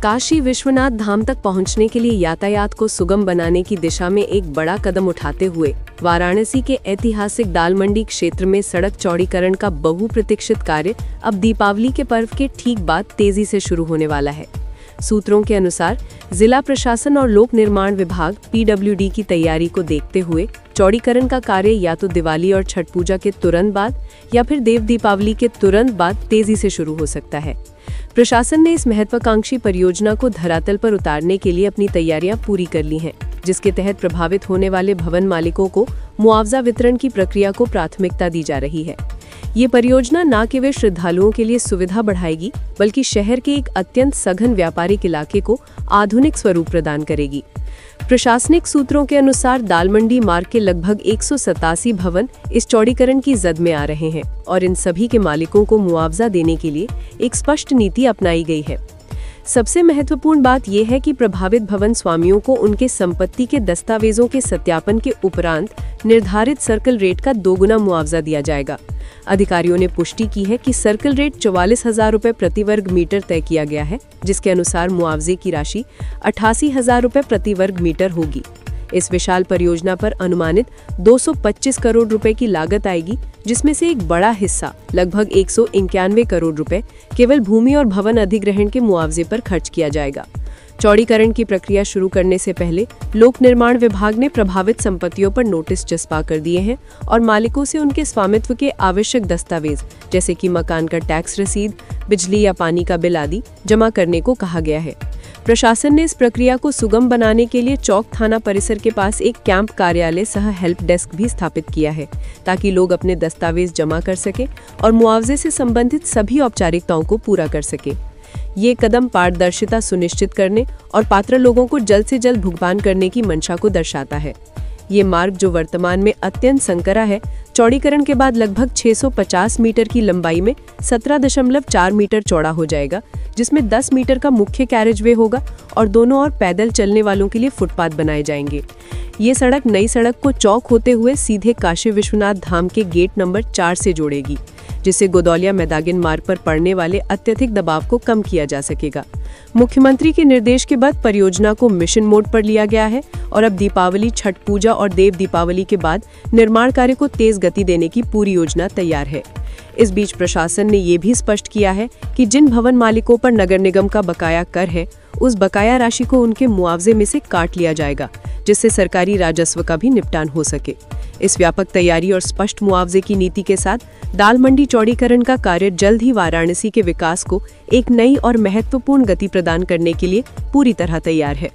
काशी विश्वनाथ धाम तक पहुंचने के लिए यातायात को सुगम बनाने की दिशा में एक बड़ा कदम उठाते हुए वाराणसी के ऐतिहासिक दाल मंडी क्षेत्र में सड़क चौड़ीकरण का बहुप्रतीक्षित कार्य अब दीपावली के पर्व के ठीक बाद तेजी से शुरू होने वाला है। सूत्रों के अनुसार जिला प्रशासन और लोक निर्माण विभाग PWD की तैयारी को देखते हुए चौड़ीकरण का कार्य या तो दिवाली और छठ पूजा के तुरंत बाद या फिर देव दीपावली के तुरंत बाद तेजी से शुरू हो सकता है। प्रशासन ने इस महत्वाकांक्षी परियोजना को धरातल पर उतारने के लिए अपनी तैयारियां पूरी कर ली हैं, जिसके तहत प्रभावित होने वाले भवन मालिकों को मुआवजा वितरण की प्रक्रिया को प्राथमिकता दी जा रही है। ये परियोजना न केवल श्रद्धालुओं के लिए सुविधा बढ़ाएगी, बल्कि शहर के एक अत्यंत सघन व्यापारिक इलाके को आधुनिक स्वरूप प्रदान करेगी। प्रशासनिक सूत्रों के अनुसार दाल मंडी मार्ग के लगभग 187 भवन इस चौड़ीकरण की जद में आ रहे हैं और इन सभी के मालिकों को मुआवजा देने के लिए एक स्पष्ट नीति अपनाई गई है। सबसे महत्वपूर्ण बात यह है कि प्रभावित भवन स्वामियों को उनके संपत्ति के दस्तावेजों के सत्यापन के उपरांत निर्धारित सर्कल रेट का 2 गुना मुआवजा दिया जाएगा। अधिकारियों ने पुष्टि की है कि सर्कल रेट 44,000 रुपये प्रति वर्ग मीटर तय किया गया है, जिसके अनुसार मुआवजे की राशि 88,000 रुपये प्रति वर्ग मीटर होगी। इस विशाल परियोजना पर अनुमानित 225 करोड़ रुपए की लागत आएगी, जिसमें से एक बड़ा हिस्सा लगभग 191 करोड़ रुपए केवल भूमि और भवन अधिग्रहण के मुआवजे पर खर्च किया जाएगा। चौड़ीकरण की प्रक्रिया शुरू करने से पहले लोक निर्माण विभाग ने प्रभावित संपत्तियों पर नोटिस चस्पा कर दिए हैं और मालिकों से उनके स्वामित्व के आवश्यक दस्तावेज जैसे कि मकान का टैक्स रसीद, बिजली या पानी का बिल आदि जमा करने को कहा गया है। प्रशासन ने इस प्रक्रिया को सुगम बनाने के लिए चौक थाना परिसर के पास एक कैंप कार्यालय सह हेल्प डेस्क भी स्थापित किया है, ताकि लोग अपने दस्तावेज जमा कर सकें और मुआवजे से संबंधित सभी औपचारिकताओं को पूरा कर सकें। ये कदम पारदर्शिता सुनिश्चित करने और पात्र लोगों को जल्द से जल्द भुगतान करने की मंशा को दर्शाता है। ये मार्ग, जो वर्तमान में अत्यंत संकरा है, चौड़ीकरण के बाद लगभग 650 मीटर की लंबाई में 17.4 मीटर चौड़ा हो जाएगा, जिसमें 10 मीटर का मुख्य कैरेजवे होगा और दोनों ओर पैदल चलने वालों के लिए फुटपाथ बनाए जाएंगे। ये सड़क नई सड़क को चौक होते हुए सीधे काशी विश्वनाथ धाम के गेट नंबर 4 से जोड़ेगी, जिससे गोदौलिया मैदागिन मार्ग पर पड़ने वाले अत्यधिक दबाव को कम किया जा सकेगा। मुख्यमंत्री के निर्देश के बाद परियोजना को मिशन मोड पर लिया गया है और अब दीपावली, छठ पूजा और देव दीपावली के बाद निर्माण कार्य को तेज गति देने की पूरी योजना तैयार है। इस बीच प्रशासन ने ये भी स्पष्ट किया है कि जिन भवन मालिकों पर नगर निगम का बकाया कर है, उस बकाया राशि को उनके मुआवजे में से काट लिया जाएगा, जिससे सरकारी राजस्व का भी निपटान हो सके। इस व्यापक तैयारी और स्पष्ट मुआवजे की नीति के साथ दाल मंडी चौड़ीकरण का कार्य जल्द ही वाराणसी के विकास को एक नई और महत्वपूर्ण गति प्रदान करने के लिए पूरी तरह तैयार है।